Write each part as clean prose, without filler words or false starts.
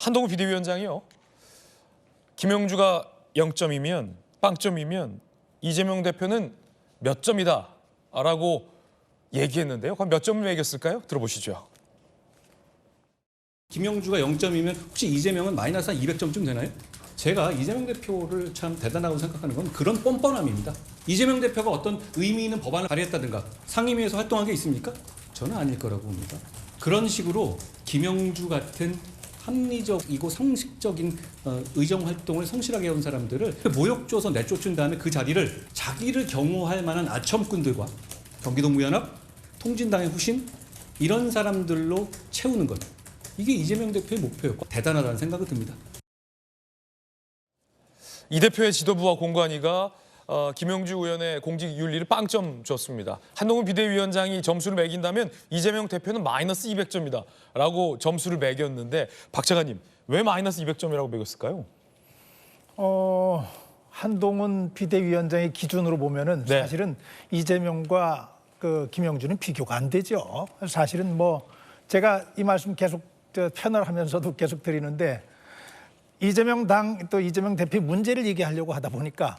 한동훈 비대위원장이요. 김영주가 0점이면 빵점이면 이재명 대표는 몇 점이다 라고 얘기했는데요. 그럼 몇 점을 매겼을까요? 들어보시죠. 김영주가 0점이면 혹시 이재명은 마이너스 한 200점쯤 되나요? 제가 이재명 대표를 참 대단하다고 생각하는 건 그런 뻔뻔함입니다. 이재명 대표가 어떤 의미 있는 법안을 발의했다든가 상임위에서 활동한 게 있습니까? 저는 아닐 거라고 봅니다. 그런 식으로 김영주 같은 합리적이고 상식적인 의정 활동을 성실하게 해온 사람들을 모욕 줘서 내쫓은 다음에 그 자리를 자기를 경호할 만한 아첨꾼들과 경기도무연합, 통진당의 후신 이런 사람들로 채우는 것. 이게 이재명 대표의 목표였고 대단하다는 생각이 듭니다. 이 대표의 지도부와 공관위가 김영주 의원의 공직 윤리를 빵점 줬습니다. 한동훈 비대위원장이 점수를 매긴다면 이재명 대표는 마이너스 200점이다 라고 점수를 매겼는데 박 차관님, 왜 마이너스 200점이라고 매겼을까요? 한동훈 비대위원장의 기준으로 보면은 네. 사실은 이재명과 그 김영주는 비교가 안 되죠. 사실은 뭐 제가 이 말씀 계속 편을 하면서도 계속 드리는데 이재명 당 또 이재명 대표 문제를 얘기하려고 하다 보니까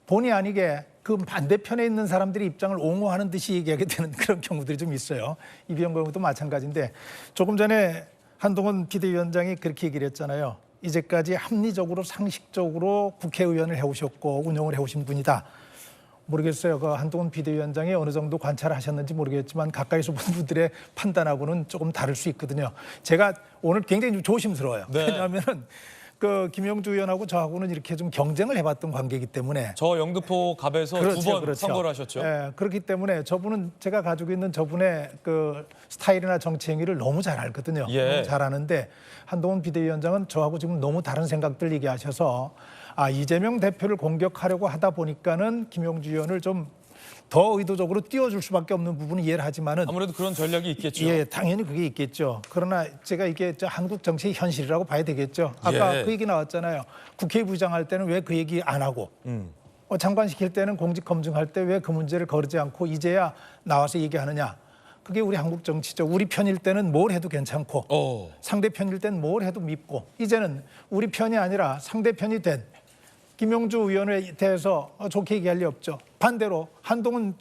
본의 아니게 그 반대편에 있는 사람들이 입장을 옹호하는 듯이 얘기하게 되는 그런 경우들이 좀 있어요. 이병헌 경우도 마찬가지인데 조금 전에 한동훈 비대위원장이 그렇게 얘기를 했잖아요. 이제까지 합리적으로 상식적으로 국회의원을 해오셨고 운영을 해오신 분이다. 모르겠어요. 그 한동훈 비대위원장이 어느 정도 관찰하셨는지 모르겠지만 가까이서 본 분들의 판단하고는 조금 다를 수 있거든요. 제가 오늘 굉장히 좀 조심스러워요. 네. 왜냐하면은 그 김영주 의원하고 저하고는 이렇게 좀 경쟁을 해봤던 관계이기 때문에 저 영등포 갑에서 두 번 선거를 하셨죠. 예, 그렇기 때문에 저분은 제가 가지고 있는 저분의 그 스타일이나 정치 행위를 너무 잘 알거든요. 예. 너무 잘 아는데 한동훈 비대위원장은 저하고 지금 너무 다른 생각들 얘기하셔서 이재명 대표를 공격하려고 하다 보니까는 김영주 의원을 좀 더 의도적으로 띄워줄 수밖에 없는 부분은 이해를 하지만은 아무래도 그런 전략이 있겠죠. 예, 당연히 그게 있겠죠. 그러나 제가 이게 한국 정치의 현실이라고 봐야 되겠죠. 아까 예. 그 얘기 나왔잖아요. 국회의부장할 때는 왜 그 얘기 안 하고 장관 시킬 때는 공직 검증할 때 왜 그 문제를 거르지 않고 이제야 나와서 얘기하느냐. 그게 우리 한국 정치죠. 우리 편일 때는 뭘 해도 괜찮고 상대 편일 때는 뭘 해도 밉고 이제는 우리 편이 아니라 상대 편이 된 김영주 의원에 대해서 좋게 얘기할 리 없죠. 반대로 한동훈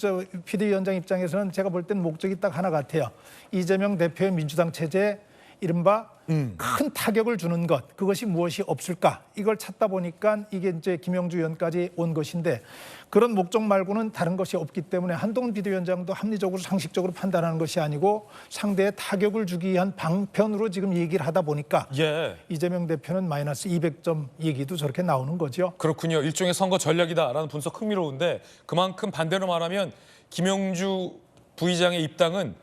비대위원장 입장에서는 제가 볼 때는 목적이 딱 하나 같아요. 이재명 대표의 민주당 체제에 이른바 큰 타격을 주는 것, 그것이 무엇이 없을까? 이걸 찾다 보니까 이게 이제 김영주 의원까지 온 것인데 그런 목적 말고는 다른 것이 없기 때문에 한동훈 비대위원장도 합리적으로 상식적으로 판단하는 것이 아니고 상대에 타격을 주기 위한 방편으로 지금 얘기를 하다 보니까 예. 이재명 대표는 마이너스 200점 얘기도 저렇게 나오는 거죠. 그렇군요. 일종의 선거 전략이다라는 분석 흥미로운데 그만큼 반대로 말하면 김영주 부의장의 입당은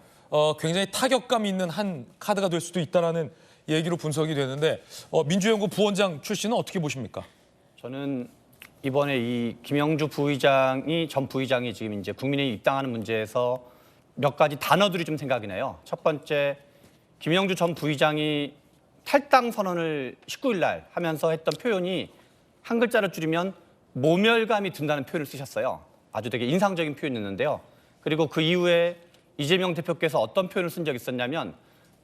굉장히 타격감 있는 한 카드가 될 수도 있다라는 얘기로 분석이 되는데 민주연구 부원장 출신은 어떻게 보십니까? 저는 이번에 이 김영주 부의장이 전 부의장이 지금 이제 국민의힘 입당하는 문제에서 몇 가지 단어들이 좀 생각이 나요. 첫 번째, 김영주 전 부의장이 탈당 선언을 19일 날 하면서 했던 표현이 한 글자를 줄이면 모멸감이 든다는 표현을 쓰셨어요. 아주 되게 인상적인 표현이었는데요. 그리고 그 이후에 이재명 대표께서 어떤 표현을 쓴 적이 있었냐면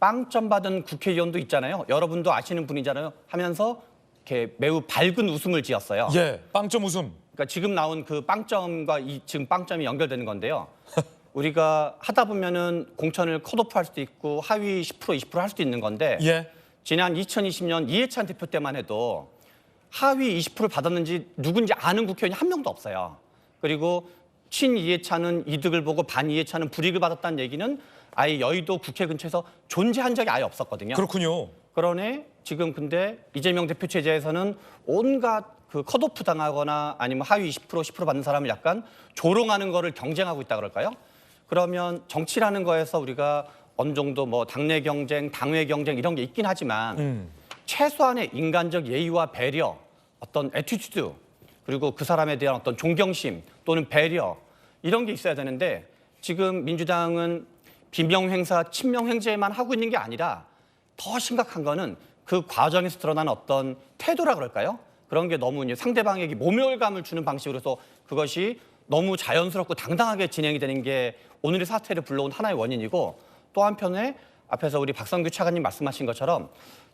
빵점 받은 국회의원도 있잖아요. 여러분도 아시는 분이잖아요. 하면서 이렇게 매우 밝은 웃음을 지었어요. 예, 빵점 웃음. 그러니까 지금 나온 그 빵점과 이 지금 빵점이 연결되는 건데요. 우리가 하다 보면은 공천을 컷오프할 수도 있고 하위 10% 20% 할 수도 있는 건데 예. 지난 2020년 이해찬 대표 때만 해도 하위 20%를 받았는지 누군지 아는 국회의원이 한 명도 없어요. 그리고 친 이해찬은 이득을 보고 반 이해찬은 불이익을 받았다는 얘기는 아예 여의도 국회 근처에서 존재한 적이 아예 없었거든요. 그렇군요. 그러네 지금 근데 이재명 대표 체제에서는 온갖 그 컷오프 당하거나 아니면 하위 20% 10% 받는 사람을 약간 조롱하는 거를 경쟁하고 있다 그럴까요? 그러면 정치라는 거에서 우리가 어느 정도 뭐 당내 경쟁, 당외 경쟁 이런 게 있긴 하지만 최소한의 인간적 예의와 배려, 어떤 애티튜드 그리고 그 사람에 대한 어떤 존경심 또는 배려 이런 게 있어야 되는데 지금 민주당은 비명행사, 친명행제만 하고 있는 게 아니라 더 심각한 거는 그 과정에서 드러난 어떤 태도라 그럴까요? 그런 게 너무 이제 상대방에게 모멸감을 주는 방식으로서 그것이 너무 자연스럽고 당당하게 진행이 되는 게 오늘의 사태를 불러온 하나의 원인이고 또 한편에 앞에서 우리 박성규 차관님 말씀하신 것처럼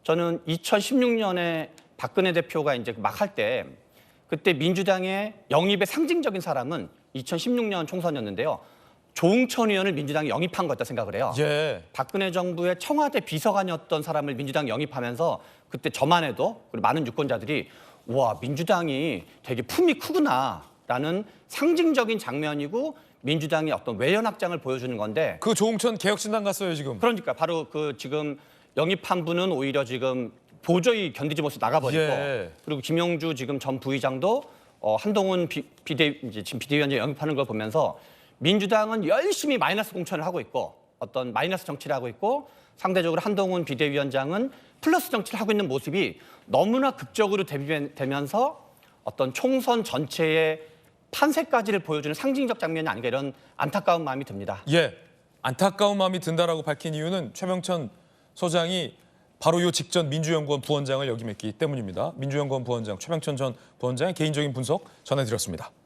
저는 2016년에 박근혜 대표가 이제 막 할 때 그때 민주당의 영입의 상징적인 사람은 2016년 총선이었는데요. 조응천 의원을 민주당이 영입한 거였다 생각을 해요. 예. 박근혜 정부의 청와대 비서관이었던 사람을 민주당이 영입하면서 그때 저만 해도 그리고 많은 유권자들이 와 민주당이 되게 품이 크구나라는 상징적인 장면이고 민주당의 어떤 외연 확장을 보여주는 건데 그 조홍천 개혁신당 갔어요 지금. 그러니까 바로 그 지금 영입한 분은 오히려 지금 도저히 견디지 못해서 나가버리고 예. 그리고 김영주 지금 전 부의장도 한동훈 지금 비대위원장 영입하는 걸 보면서 민주당은 열심히 마이너스 공천을 하고 있고 어떤 마이너스 정치를 하고 있고 상대적으로 한동훈 비대위원장은 플러스 정치를 하고 있는 모습이 너무나 극적으로 대비되면서 어떤 총선 전체의 판세까지를 보여주는 상징적 장면이 아닌가 이런 안타까운 마음이 듭니다. 예. 안타까운 마음이 든다라고 밝힌 이유는 최명천 소장이 바로 요 직전 민주연구원 부원장을 역임했기 때문입니다. 민주연구원 부원장 최명천 전 부원장의 개인적인 분석 전해드렸습니다.